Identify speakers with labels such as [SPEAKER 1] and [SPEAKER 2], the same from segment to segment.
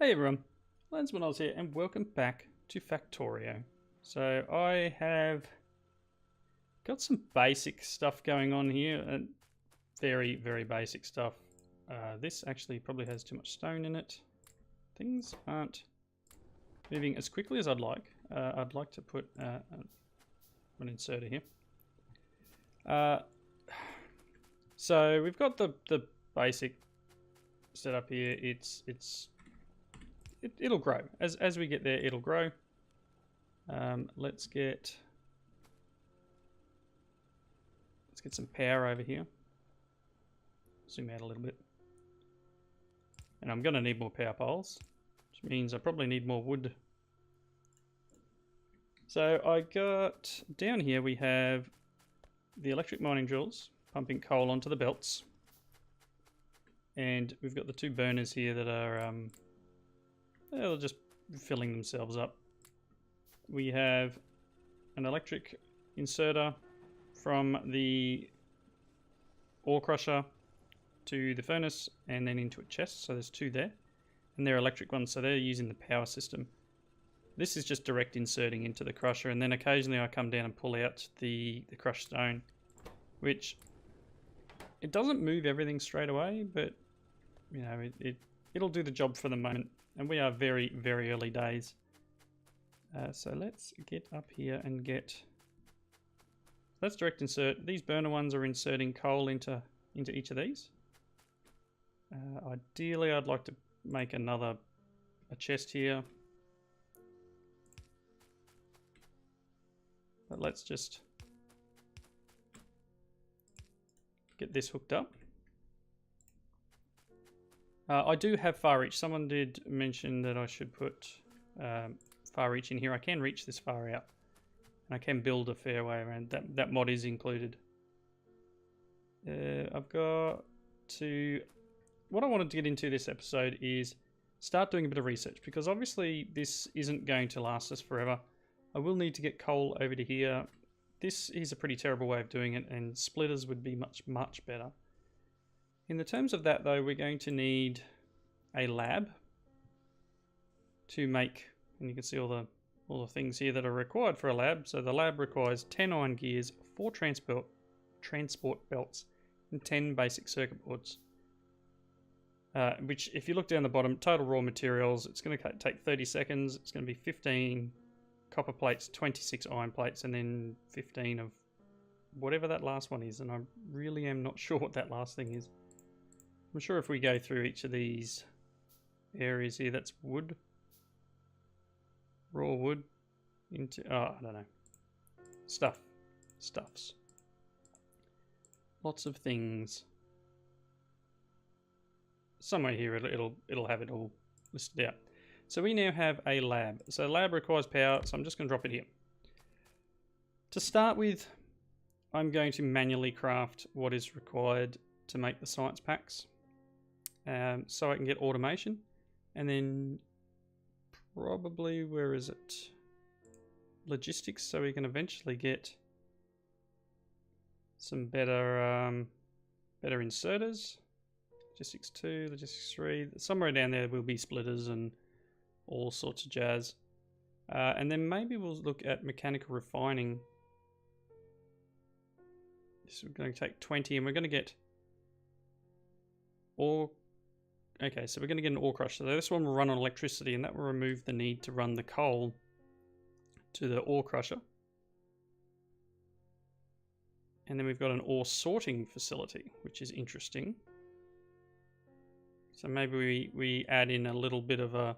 [SPEAKER 1] Hey everyone, Lensman here and welcome back to Factorio. So I have got some basic stuff going on here, and very, very basic stuff. This actually probably has too much stone in it. Things aren't moving as quickly as I'd like. I'd like to put an inserter here. So we've got the basic setup here. It'll grow as we get there. It'll grow. Let's get some power over here. Zoom out a little bit, and I'm going to need more power poles, which means I probably need more wood. So I got down here. We have the electric mining drills pumping coal onto the belts, and we've got the two burners here that are they're just filling themselves up. We have an electric inserter from the ore crusher to the furnace and then into a chest, so there's two there. And they're electric ones, so they're using the power system. This is just direct inserting into the crusher, and then occasionally I come down and pull out the crushed stone, which it doesn't move everything straight away, but you know, it'll do the job for the moment. And we are very, very early days. So let's get up here and get... Let's direct insert. These burner ones are inserting coal into each of these. Ideally, I'd like to make a chest here. But let's just get this hooked up. I do have far reach. Someone did mention that I should put far reach in here. I can reach this far out. And I can build a fair way around. That mod is included. I've got to... What I wanted to get into this episode is start doing a bit of research, because obviously this isn't going to last us forever. I will need to get coal over to here. This is a pretty terrible way of doing it, and splitters would be much, much better. In the terms of that, though, we're going to need a lab to make, and you can see all the things here that are required for a lab. So the lab requires 10 iron gears, 4 transport belts, and 10 basic circuit boards. Which, if you look down the bottom, total raw materials, it's going to take 30 seconds. It's going to be 15 copper plates, 26 iron plates, and then 15 of whatever that last one is. And I really am not sure what that last thing is. I'm sure if we go through each of these areas here, that's wood. Raw wood into, I don't know. Stuffs. Lots of things. Somewhere here it'll have it all listed out. So we now have a lab. So lab requires power, so I'm just going to drop it here. To start with, I'm going to manually craft what is required to make the science packs. So I can get automation, and then probably, where is it? Logistics, so we can eventually get some better inserters. Logistics 2, Logistics 3, somewhere down there will be splitters and all sorts of jazz. And then maybe we'll look at mechanical refining. This is going to take 20, and we're going to get ore. Okay, so we're going to get an ore crusher. So this one will run on electricity, and that will remove the need to run the coal to the ore crusher. And then we've got an ore sorting facility, which is interesting. So maybe we add in a little bit of a...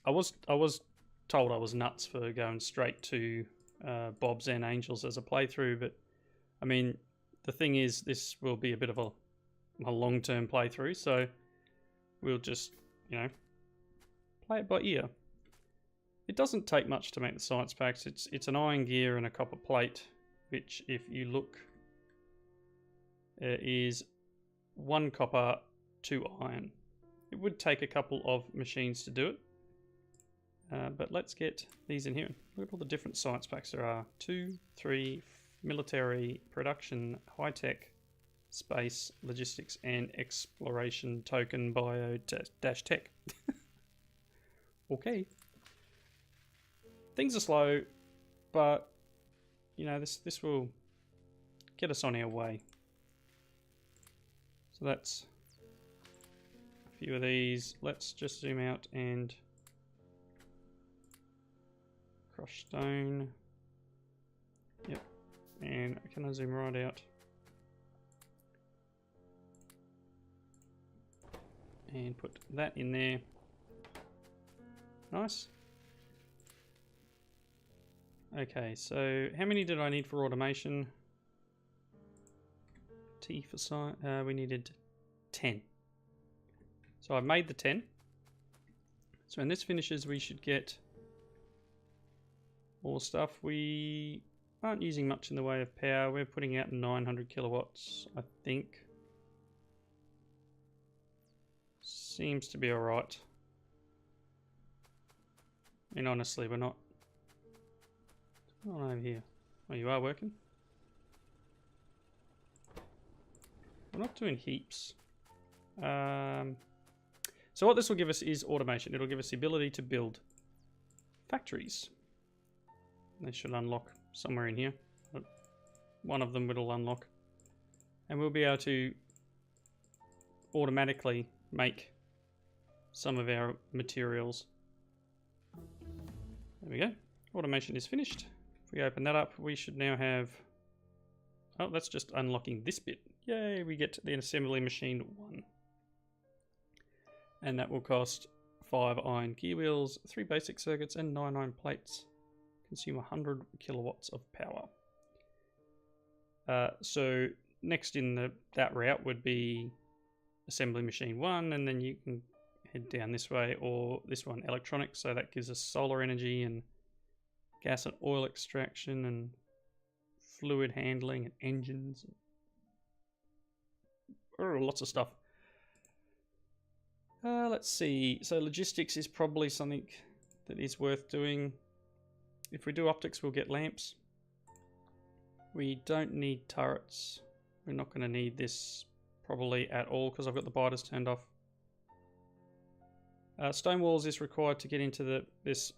[SPEAKER 1] I was told I was nuts for going straight to Bob's and Angels as a playthrough, but I mean, the thing is, this will be a bit of a long-term playthrough, so we'll just, you know, play it by ear. It doesn't take much to make the science packs. It's an iron gear and a copper plate, which, if you look, is 1 copper, 2 iron. It would take a couple of machines to do it, but let's get these in here. Look at all the different science packs there are. 2, 3, military, production, high-tech, space logistics and exploration token bio dash tech. Okay. Things are slow, but you know, this will get us on our way. So that's a few of these. Let's just zoom out and crush stone. Yep. And can I zoom right out? And put that in there. Nice. Okay, so how many did I need for automation? T for science. We needed 10. So I've made the 10. So when this finishes, we should get more stuff. We aren't using much in the way of power. We're putting out 900 kilowatts, I think. Seems to be alright. I mean, honestly, we're not. What's going on over here? Oh, you are working? We're not doing heaps. So what this will give us is automation. It'll give us the ability to build factories. They should unlock somewhere in here. One of them will unlock. And we'll be able to automatically make some of our materials. There we go. Automation is finished. If we open that up, we should now have... Oh, that's just unlocking this bit. Yay, we get the assembly machine 1. And that will cost 5 iron gear wheels, 3 basic circuits, and 9 iron plates. Consume 100 kilowatts of power. So next in that route would be assembly machine 1, and then you can head down this way, or this one, electronics. So that gives us solar energy and gas and oil extraction and fluid handling and engines. Oh, lots of stuff. Let's see. So logistics is probably something that is worth doing. If we do optics, we'll get lamps. We don't need turrets. We're not going to need this probably at all because I've got the biters turned off. Stone walls is required to get into this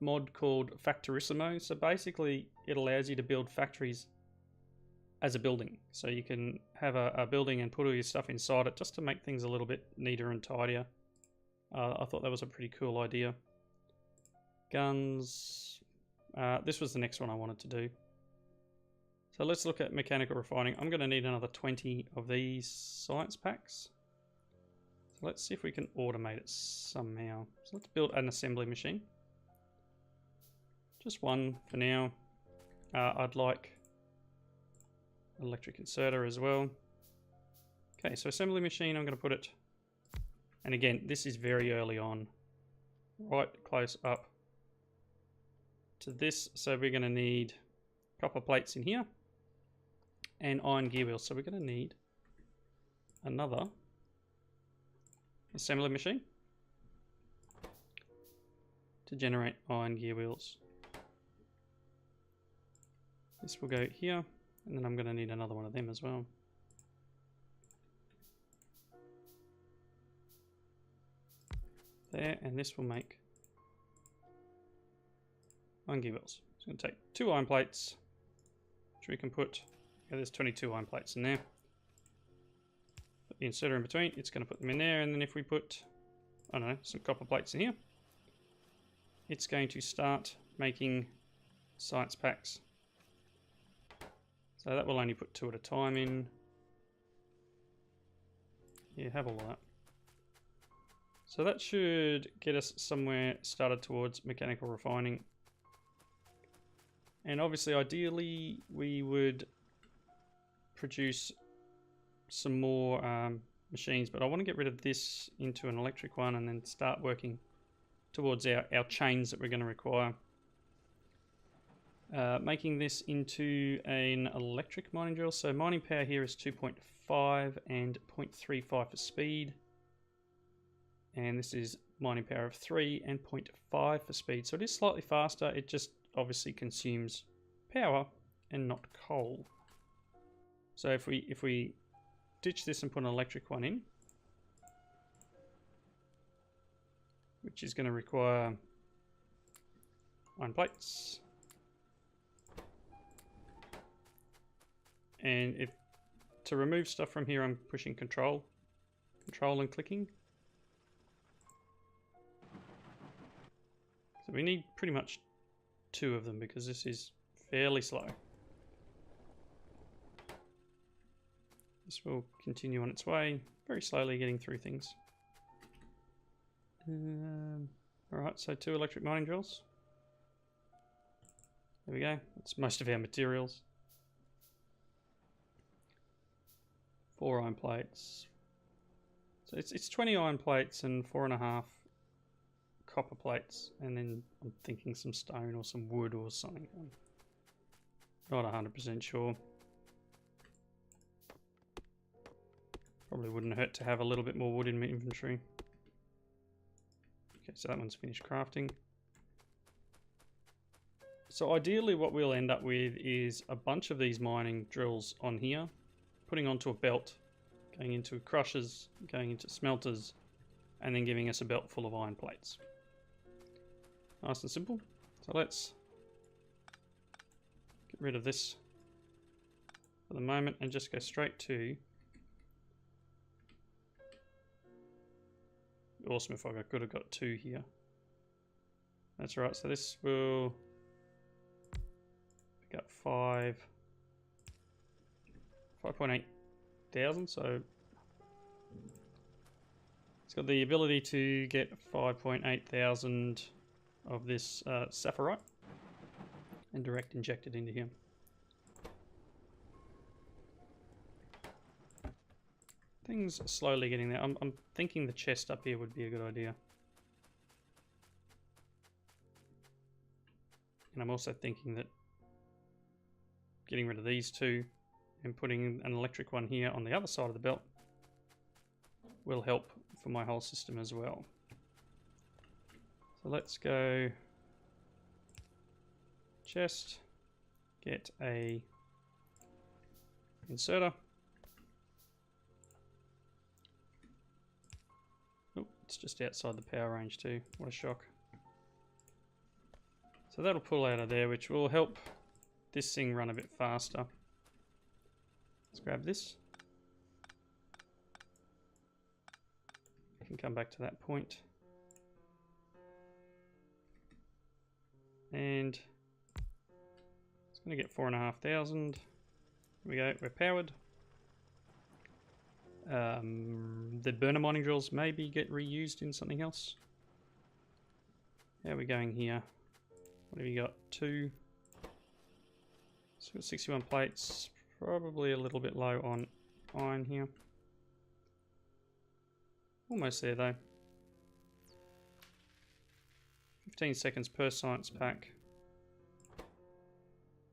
[SPEAKER 1] mod called Factorissimo. So basically it allows you to build factories as a building. So you can have a building and put all your stuff inside it just to make things a little bit neater and tidier. I thought that was a pretty cool idea. Guns. This was the next one I wanted to do. So let's look at mechanical refining. I'm going to need another 20 of these science packs. So let's see if we can automate it somehow. So let's build an assembly machine. Just one for now. I'd like an electric inserter as well. Okay, so assembly machine, I'm going to put it, and again, this is very early on, right close up to this. So we're going to need copper plates in here and iron gear wheels. So we're going to need another assembly machine to generate iron gear wheels. This will go here, and then I'm going to need another one of them as well. There, and this will make iron gear wheels. It's going to take 2 iron plates, which we can put, okay, there's 22 iron plates in there. Put the inserter in between, it's going to put them in there, and then if we put, I don't know, some copper plates in here, it's going to start making science packs. So that will only put 2 at a time in. Yeah, have all of that. So that should get us somewhere started towards mechanical refining. And obviously, ideally, we would produce some more machines, but I want to get rid of this into an electric one and then start working towards our chains that we're going to require. Making this into an electric mining drill. So mining power here is 2.5 and 0.35 for speed. And this is mining power of 3 and 0.5 for speed. So it is slightly faster. It just obviously consumes power and not coal. So if we ditch this and put an electric one in, which is going to require iron plates, and if to remove stuff from here, I'm pushing control and clicking. So we need pretty much 2 of them because this is fairly slow. This will continue on its way, very slowly getting through things. Alright, so 2 electric mining drills. There we go, that's most of our materials. 4 iron plates. So it's 20 iron plates and 4.5 copper plates, and then I'm thinking some stone or some wood or something. I'm not 100% sure. Probably wouldn't hurt to have a little bit more wood in my inventory. Okay, so that one's finished crafting. So ideally what we'll end up with is a bunch of these mining drills on here, putting onto a belt, going into crushers, going into smelters, and then giving us a belt full of iron plates. Nice and simple. So let's get rid of this for the moment and just go straight to... Awesome if I could have got 2 here. That's right, so this will pick up 5.8 thousand, so it's got the ability to get 5.8 thousand of this sapphirite and direct inject it into here. Things are slowly getting there. I'm thinking the chest up here would be a good idea. And I'm also thinking that getting rid of these 2 and putting an electric one here on the other side of the belt will help for my whole system as well. So let's go chest, get a inserter. Oh, it's just outside the power range too. What a shock. So that'll pull out of there, which will help this thing run a bit faster. Let's grab this. I can come back to that point. And it's going to get 4,500. Here we go, we're powered. The burner mining drills maybe get reused in something else. How are we going here? What have you got? 2. So we've got 61 plates. Probably a little bit low on iron here. Almost there though. 15 seconds per science pack.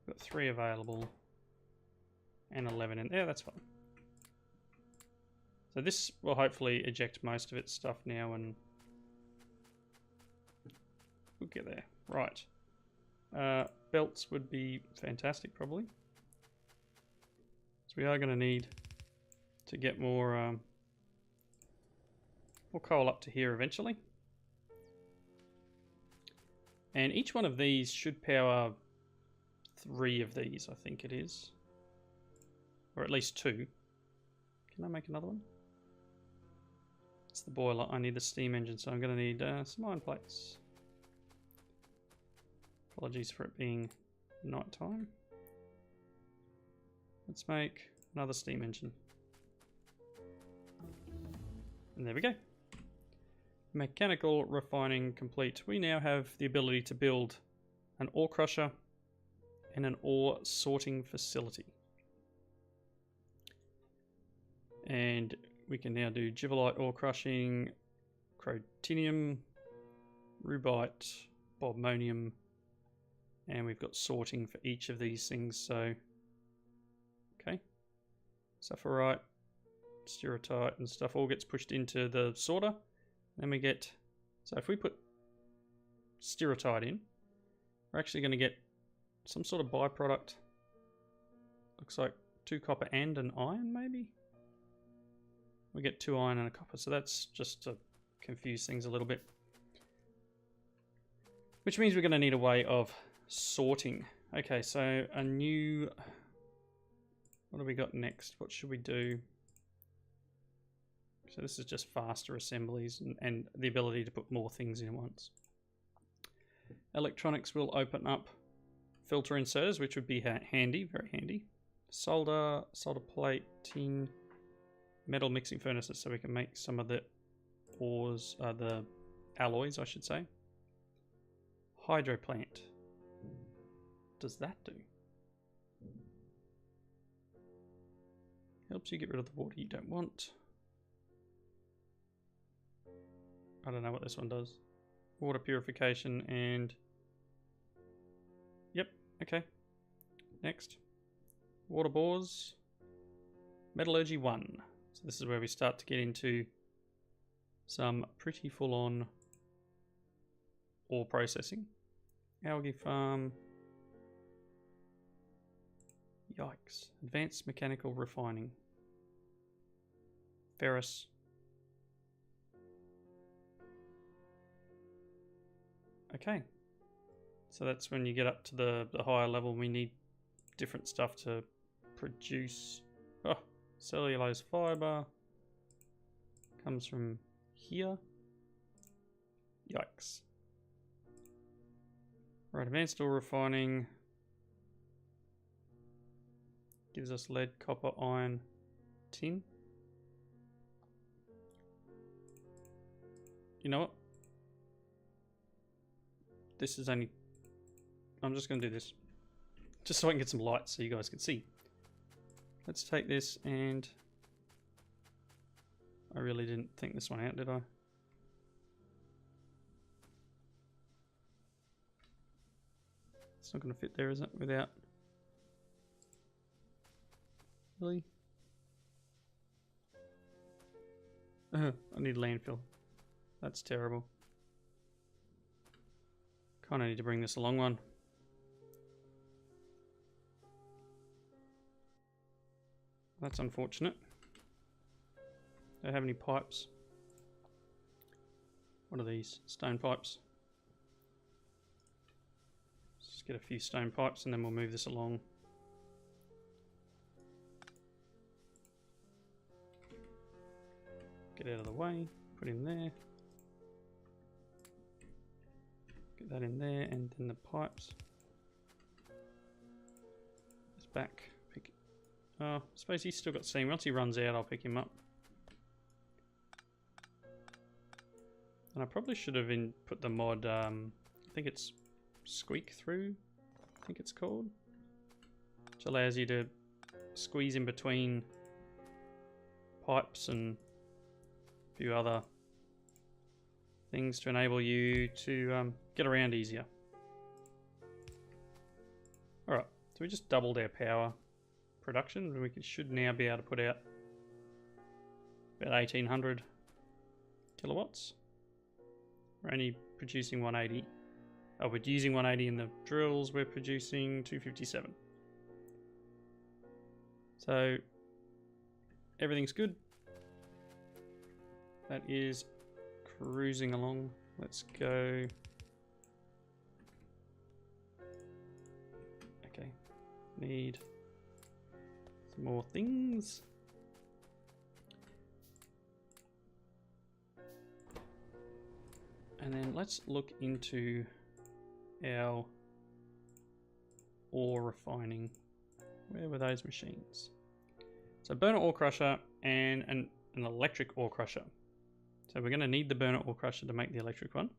[SPEAKER 1] Got 3 available. And 11 in there, that's fine. So this will hopefully eject most of its stuff now and we'll get there. Right. Belts would be fantastic probably. So we are going to need to get more coal up to here eventually. And each one of these should power 3 of these, I think it is. Or at least 2. Can I make another one? It's the boiler. I need the steam engine, so I'm going to need some iron plates. Apologies for it being night time. Let's make another steam engine. And there we go. Mechanical refining complete. We now have the ability to build an ore crusher and an ore sorting facility. And we can now do Givelite ore crushing, Crotinium, Rubite, Bobmonium, and we've got sorting for each of these things. So, okay, Sapphirite, Stirotite and stuff all gets pushed into the sorter. Then we get, so if we put Stirotite in, we're actually going to get some sort of byproduct. Looks like 2 copper and an iron, maybe? We get 2 iron and a copper, so that's just to confuse things a little bit. Which means we're going to need a way of sorting. Okay, so a new... What do we got next? What should we do? So this is just faster assemblies and the ability to put more things in once. Electronics will open up filter inserters, which would be handy, very handy. Solder plate, tin, metal mixing furnaces, so we can make some of the ores, the alloys, I should say. Hydro plant. What does that do? Helps you get rid of the water you don't want. I don't know what this one does. Water purification and... Yep, okay. Next. Water bores. Metallurgy 1. So this is where we start to get into some pretty full-on ore processing. Algae farm. Yikes. Advanced mechanical refining. Ferrous. Okay. So that's when you get up to the higher level, we need different stuff to produce. Oh, cellulose fiber comes from here. Yikes. Right, advanced ore refining gives us lead, copper, iron, tin. You know what? This is only... I'm just going to do this. Just so I can get some light so you guys can see. Let's take this and... I really didn't think this one out, did I? It's not going to fit there, is it? Without... Really? I need landfill. That's terrible. Kind of need to bring this a long one. That's unfortunate. Don't have any pipes. What are these? Stone pipes. Let's just get a few stone pipes and then we'll move this along. Get out of the way, put in there. Get that in there, and then the pipes. It's back. Pick. Oh, I suppose he's still got steam. Once he runs out, I'll pick him up. And I probably should have put the mod, I think it's Squeak Through, I think it's called. Which allows you to squeeze in between pipes and a few other things to enable you to get around easier. Alright, so we just doubled our power production and we should now be able to put out about 1800 kilowatts. We're only producing 180. Oh, we're using 180 in the drills, we're producing 257. So, everything's good. That is cruising along. Let's go. Okay, need some more things. And then let's look into our ore refining. Where were those machines? So burner ore crusher and an electric ore crusher. So we're going to need the burner ore crusher to make the electric one.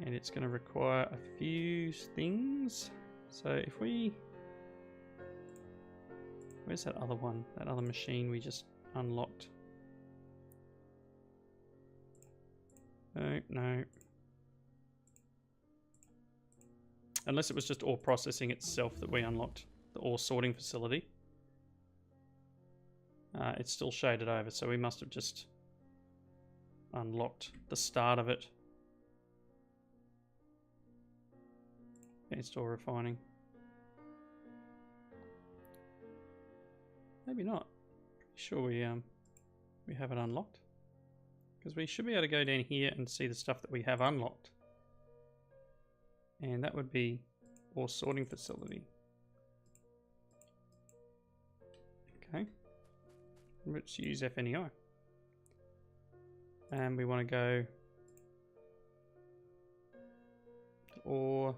[SPEAKER 1] And it's going to require a few things. So if we... Where's that other one? That other machine we just unlocked. No, no. Unless it was just ore processing itself that we unlocked. The ore sorting facility. It's still shaded over, so we must have just unlocked the start of it. Advanced ore refining. Maybe not. Sure we have it unlocked. Because we should be able to go down here and see the stuff that we have unlocked. And that would be ore sorting facility. Okay. Let's use FNEI. And we want to go to ore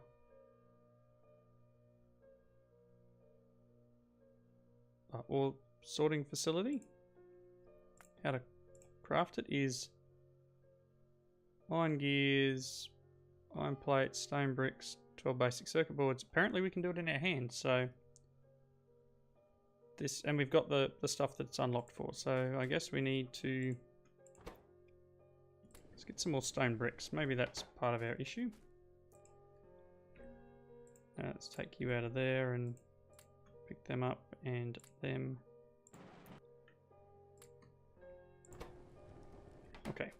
[SPEAKER 1] sorting facility. How to craft it is iron gears, iron plates, stone bricks, 12 basic circuit boards. Apparently we can do it in our hand, so this, and we've got the stuff that's unlocked for, so I guess we need to let's get some more stone bricks. Maybe that's part of our issue. Let's take you out of there and pick them up and them. Okay.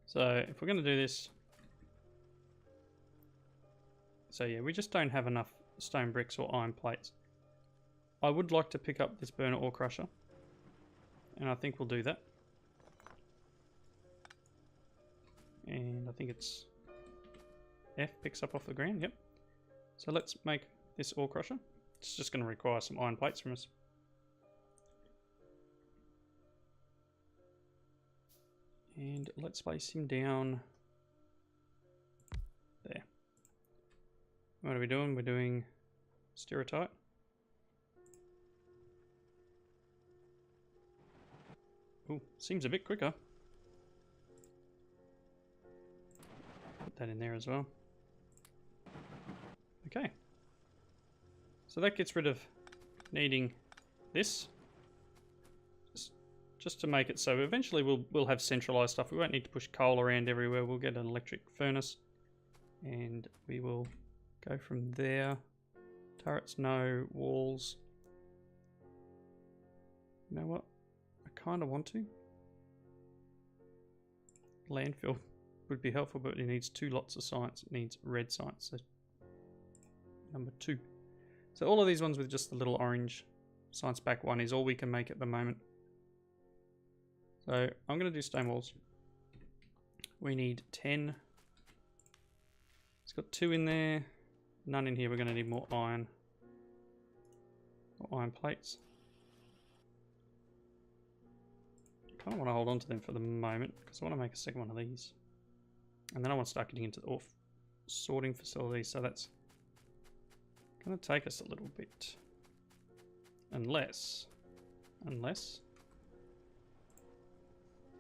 [SPEAKER 1] So if we're going to do this, so yeah, we just don't have enough stone bricks or iron plates. I would like to pick up this burner ore crusher, and I think we'll do that. And I think it's F picks up off the ground, yep. So let's make this ore crusher. It's just going to require some iron plates from us. And let's place him down there. What are we doing? We're doing Stereotype. Ooh, seems a bit quicker. Put that in there as well. Okay. So that gets rid of needing this. Just to make it so eventually we'll have centralized stuff. We won't need to push coal around everywhere. We'll get an electric furnace and we will go from there. Turrets, no. Walls. You know what? I kind of want to. Landfill would be helpful, but it needs 2 lots of science. It needs red science. So number 2. So all of these ones with just the little orange science back one is all we can make at the moment. So I'm going to do stone walls. We need 10. It's got 2 in there. None in here. We're going to need more iron. More iron plates. I kind of want to hold on to them for the moment because I want to make a second one of these. And then I want to start getting into the ore sorting facility. So that's going to take us a little bit. Unless...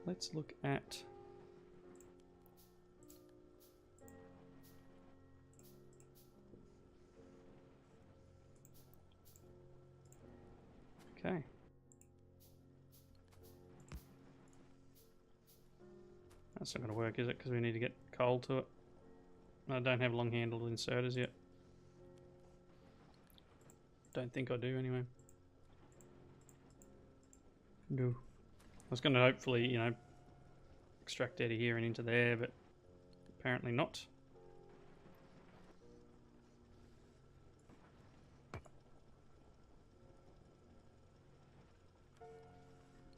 [SPEAKER 1] Let's look at... Okay. That's not going to work, is it? Because we need to get coal to it. I don't have long-handled inserters yet. Don't think I do, anyway. No. I was going to hopefully, you know, extract out of here and into there, but apparently not.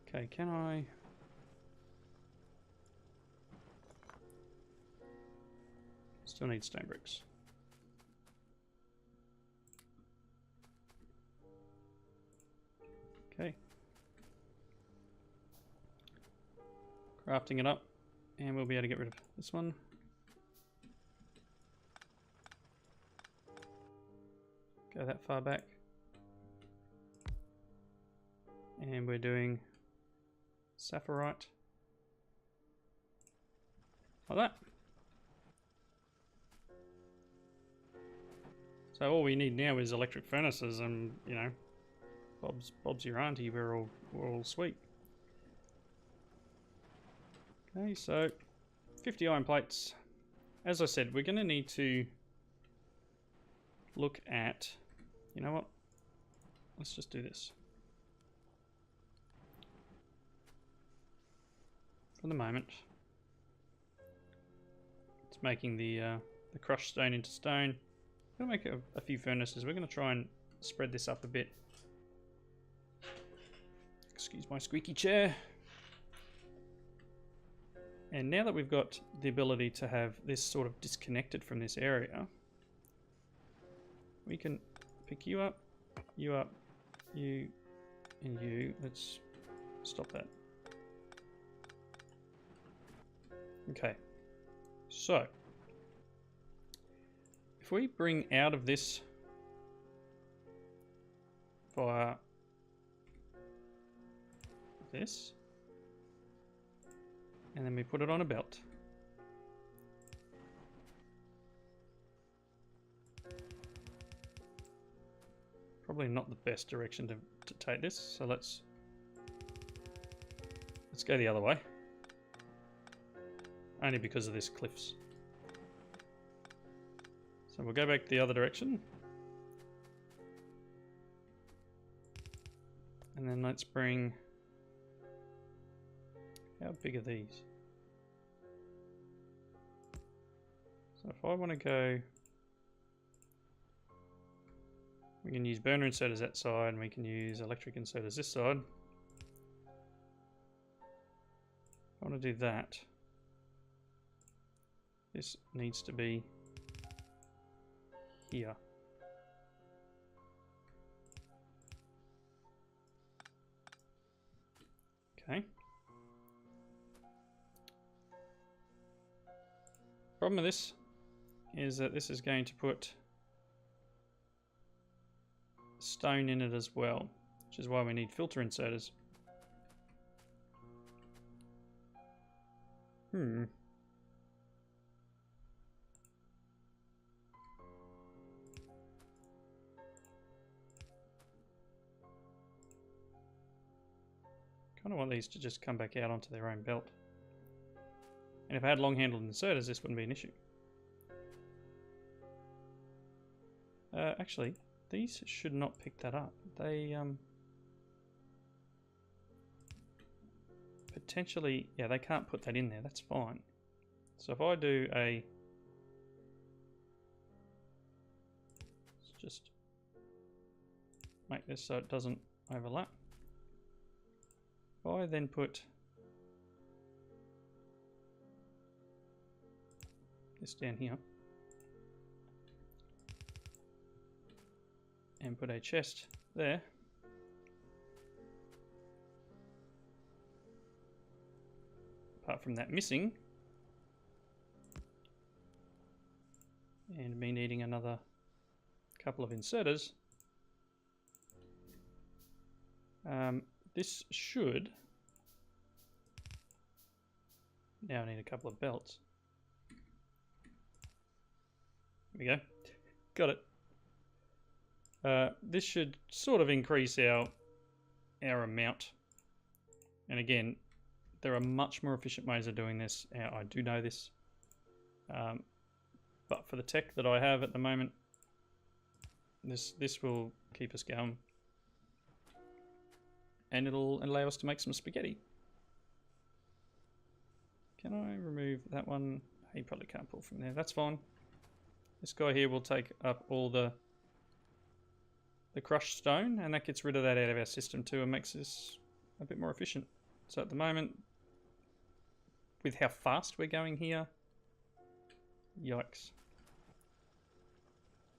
[SPEAKER 1] Okay, can I... Still need stone bricks. Okay. Crafting it up, and we'll be able to get rid of this one. Go that far back. And we're doing sapphirite. Like that. So all we need now is electric furnaces and, you know, Bob's your auntie, we're all sweet. Okay, so 50 iron plates. As I said, we're going to need to look at, you know what, let's just do this. For the moment, it's making the crushed stone into stone. We're going to make a few furnaces. We're going to try and spread this up a bit. Excuse my squeaky chair. And now that we've got the ability to have this sort of disconnected from this area, we can pick you up, you, and you. Let's stop that. Okay, so if we bring out of this via this, and then we put it on a belt. Probably not the best direction to take this, so let's go the other way. Only because of this cliffs. So we'll go back the other direction. And then let's bring... How big are these? So if I want to go... We can use burner inserters that side, and we can use electric inserters this side. If I want to do that, this needs to be here. Okay. Problem with this is that this is going to put stone in it as well, which is why we need filter inserters. Kind of want these to just come back out onto their own belt. And if I had long-handled inserters, this wouldn't be an issue. Actually, these should not pick that up. They potentially, yeah, they can't put that in there. That's fine. So if I do a, let's just make this so it doesn't overlap. If I then put this down here and put a chest there, apart from that missing and me needing another couple of inserters, this should, now I need a couple of belts. There we go, got it. This should sort of increase our amount. And again, there are much more efficient ways of doing this. I do know this. But for the tech that I have at the moment, this will keep us going. And it'll allow us to make some spaghetti. Can I remove that one? You probably can't pull from there. That's fine. This guy here will take up all the crushed stone, and that gets rid of that out of our system too and makes this a bit more efficient. So at the moment, with how fast we're going here, yikes.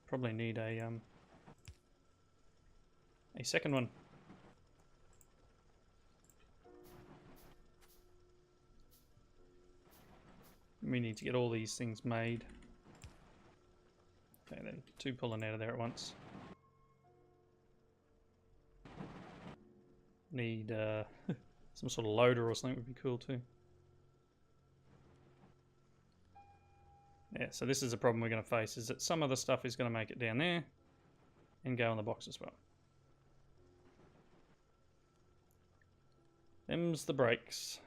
[SPEAKER 1] Probably need a second one. We need to get all these things made. Okay, then 2 pulling out of there at once. Need some sort of loader or something would be cool too. Yeah, so this is a problem we're going to face, is that some of the stuff is going to make it down there and go in the box as well. Them's the brakes.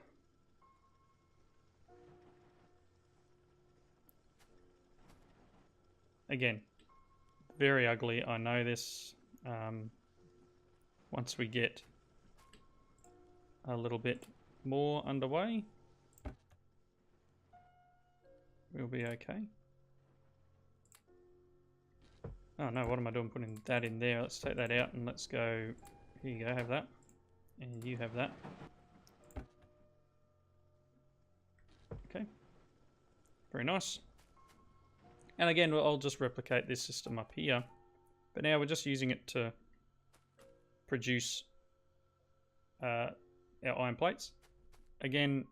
[SPEAKER 1] Again, very ugly, I know this. Once we get a little bit more underway, we'll be okay. Oh no, what am I doing putting that in there? Let's take that out and let's go. Here you go, have that. And you have that. Okay. Very nice. And again, I'll just replicate this system up here. But now we're just using it to produce our iron plates. Again,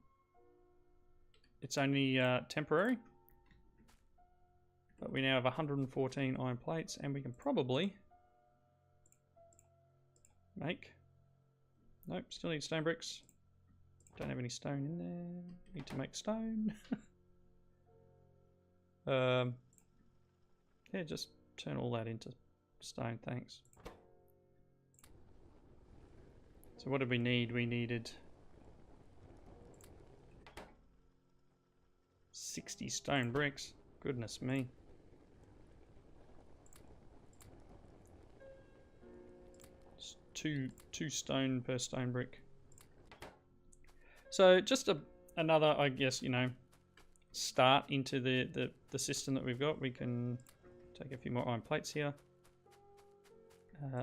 [SPEAKER 1] it's only temporary. But we now have 114 iron plates, and we can probably make... Nope, still need stone bricks. Don't have any stone in there. Need to make stone. Yeah, just turn all that into stone, thanks. So what did we need? We needed 60 stone bricks. Goodness me. It's two stone per stone brick. So just another, I guess, you know, start into the system that we've got. We can take a few more iron plates here.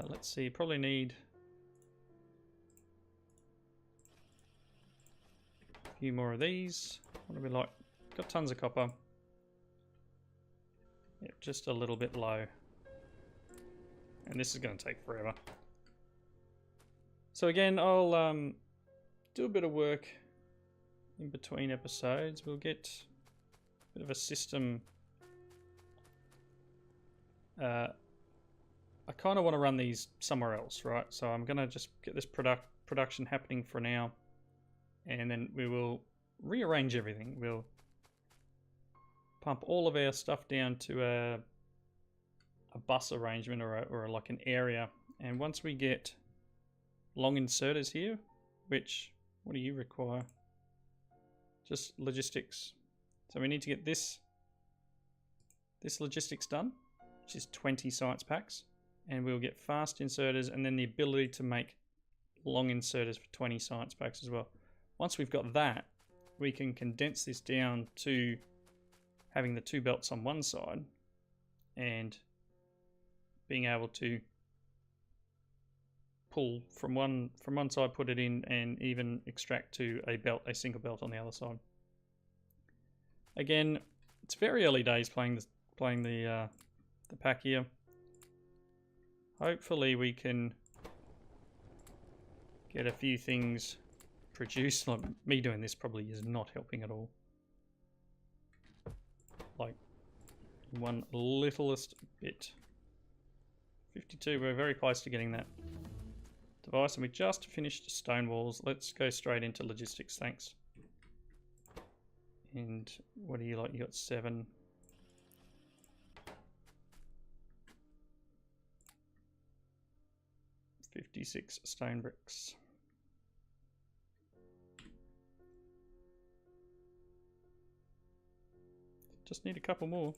[SPEAKER 1] Let's see, probably need a few more of these. What do we like? Got tons of copper. Yep, just a little bit low. And this is going to take forever. So again, I'll do a bit of work in between episodes. We'll get a bit of a system. I kind of want to run these somewhere else, right? So I'm going to just get this production happening for now. And then we will rearrange everything. We'll pump all of our stuff down to a bus arrangement or like an area. And once we get long inserters here, which, what do you require? Just logistics. So we need to get this logistics done, which is 20 science packs. And we'll get fast inserters and then the ability to make long inserters for 20 science packs as well. Once we've got that, we can condense this down to having the 2 belts on one side and being able to pull from one side, put it in, and even extract to a single belt on the other side. Again, it's very early days playing the pack here. Hopefully we can get a few things produced. Like me doing this probably is not helping at all. Like one littlest bit. 52, we're very close to getting that device, and we just finished stone walls. Let's go straight into logistics, thanks. And what do you like? You got 7. $56 stone bricks. Just need a couple more.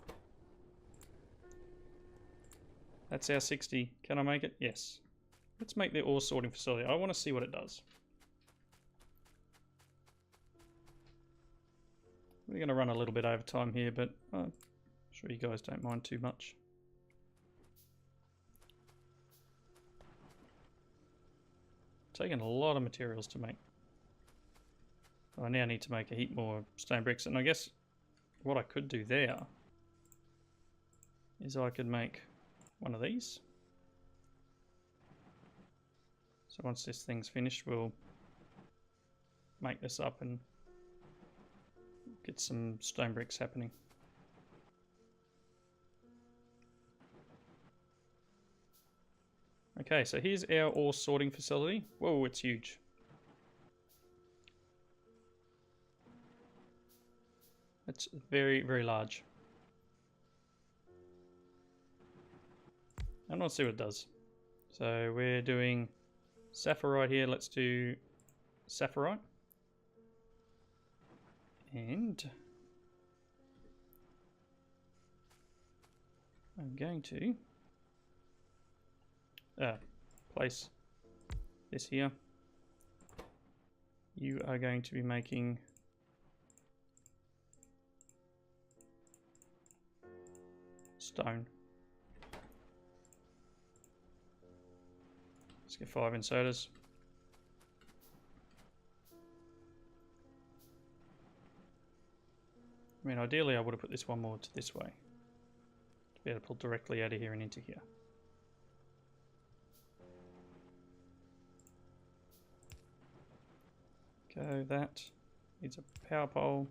[SPEAKER 1] That's our 60. Can I make it? Yes. Let's make the ore sorting facility. I want to see what it does. We're going to run a little bit over time here, but I'm sure you guys don't mind too much. Taking a lot of materials to make. I now need to make a heap more stone bricks, and I guess what I could do there is I could make one of these. So once this thing's finished, we'll make this up and get some stone bricks happening. Okay, so here's our ore sorting facility. Whoa, it's huge. It's very, very large. And let's see what it does. So we're doing sapphirite here. Let's do sapphirite. And I'm going to place this here. You are going to be making stone. Let's get 5 inserters. I mean, ideally I would have put this one more to this way to be able to pull directly out of here and into here. Go, that needs a power pole.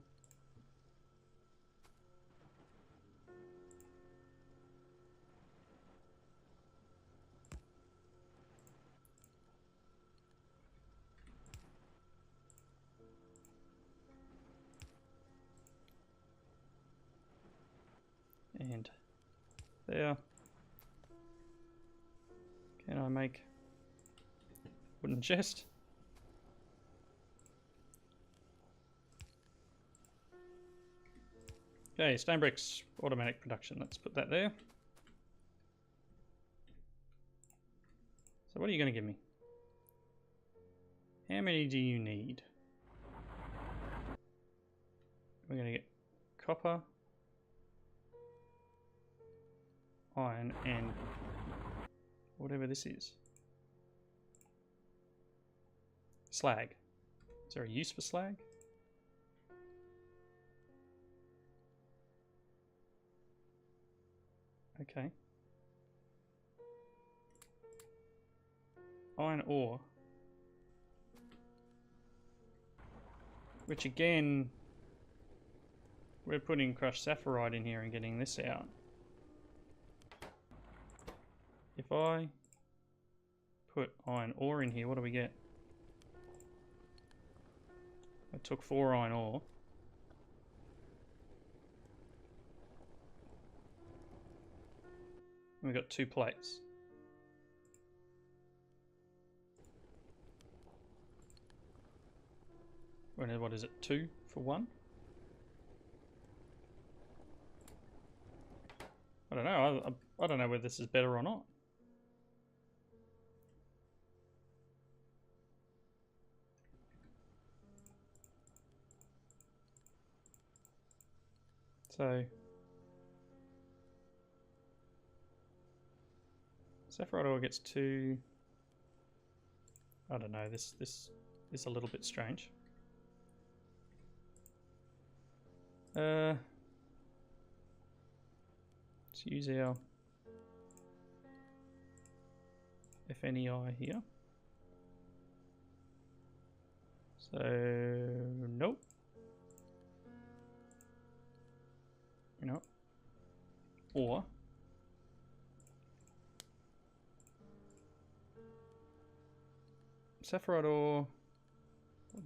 [SPEAKER 1] And there. Can I make wooden chest? Okay, stone bricks, automatic production. Let's put that there. So what are you going to give me? How many do you need? We're going to get copper, iron, and whatever this is. Slag. Is there a use for slag? Okay. Iron ore. Which again, we're putting crushed saphirite in here and getting this out. If I put iron ore in here, what do we get? I took 4 iron ore. And we got 2 plates. What is it? 2 for 1? I don't know. I don't know whether this is better or not. So saphirite ore gets 2. I don't know. This is a little bit strange. Let's use our FNEI here. So nope. You know, or saphirite ore,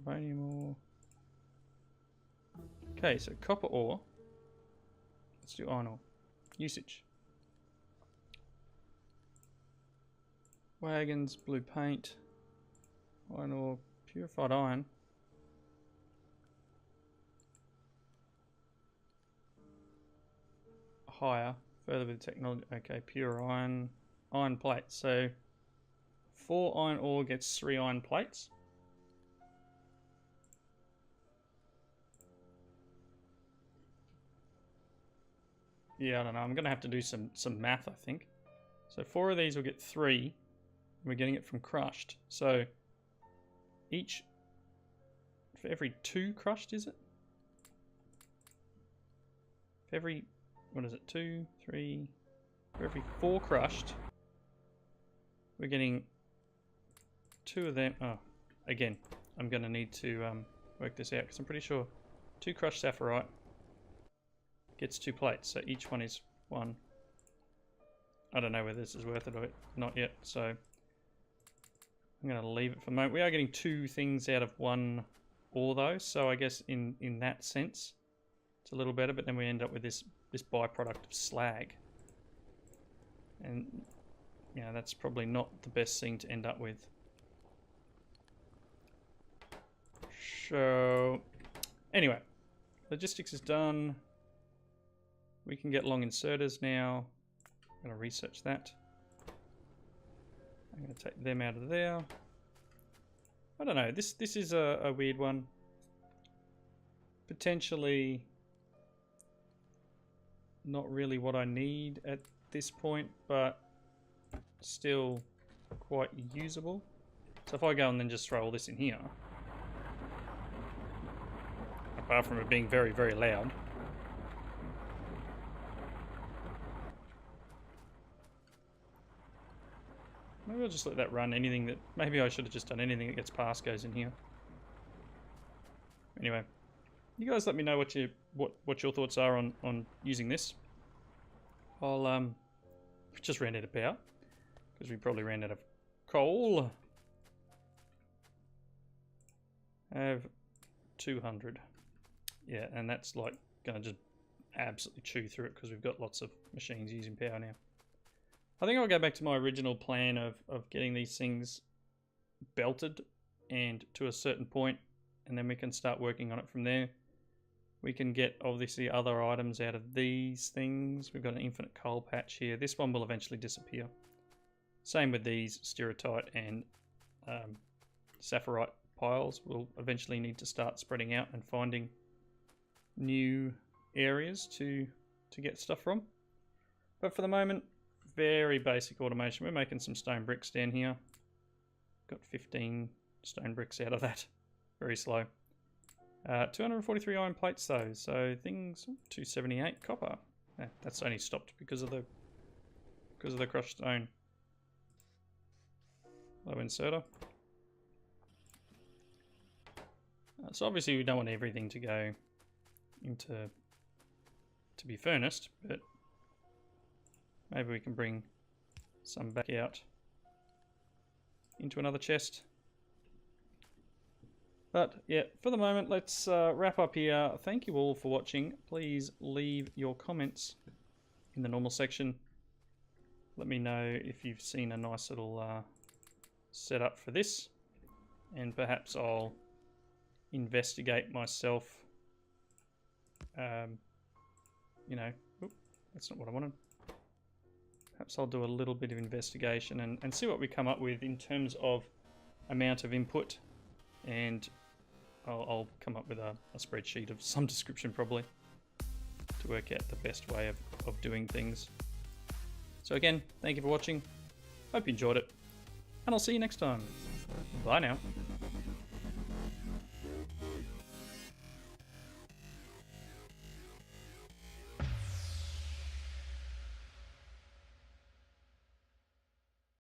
[SPEAKER 1] ammonium ore. Okay, so copper ore. Let's do iron ore. Usage. Wagons, blue paint, iron ore, purified iron. Higher, further with technology. Okay, pure iron, iron plates. So 4 iron ore gets 3 iron plates. Yeah, I don't know. I'm going to have to do some math, I think. So 4 of these will get 3. We're getting it from crushed. So each, for every 2 crushed, is it? For every, what is it? 2, 3, for every 4 crushed, we're getting 2 of them. Oh, again, I'm going to need to work this out because I'm pretty sure 2 crushed saphirite gets 2 plates, so each one is 1. I don't know whether this is worth it or not yet, so I'm going to leave it for the moment. We are getting 2 things out of 1 ore though, so I guess in that sense it's a little better, but then we end up with this byproduct of slag. And you know, that's probably not the best thing to end up with. So anyway, logistics is done. We can get long inserters now. I'm going to research that. I'm going to take them out of there. I don't know. This is a weird one. Potentially not really what I need at this point, but still quite usable. So if I go and then just throw all this in here, apart from it being very, very loud, maybe I'll just let that run. Anything that, maybe I should have just done anything that gets past goes in here. Anyway, you guys let me know what your thoughts are on using this. I'll just ran out of power because we probably ran out of coal. I have 200. Yeah, and that's like gonna just absolutely chew through it because we've got lots of machines using power now. I think I'll go back to my original plan of getting these things belted and to a certain point, and then we can start working on it from there. We can get obviously other items out of these things. We've got an infinite coal patch here. This one will eventually disappear. Same with these stereotype and sapphirite piles. We'll eventually need to start spreading out and finding new areas to get stuff from. But for the moment, very basic automation. We're making some stone bricks down here. Got 15 stone bricks out of that. Very slow. 243 iron plates though, so things 278 copper. That's only stopped because of the crushed stone. Low inserter. So obviously we don't want everything to go into to be furnaced, but maybe we can bring some back out into another chest. But yeah, for the moment, let's wrap up here. Thank you all for watching. Please leave your comments in the normal section. Let me know if you've seen a nice little setup for this, and perhaps I'll investigate myself. You know, that's not what I wanted. Perhaps I'll do a little bit of investigation and see what we come up with in terms of amount of input, and I'll come up with a spreadsheet of some description probably to work out the best way of doing things. So again, thank you for watching. Hope you enjoyed it, and I'll see you next time. Bye now.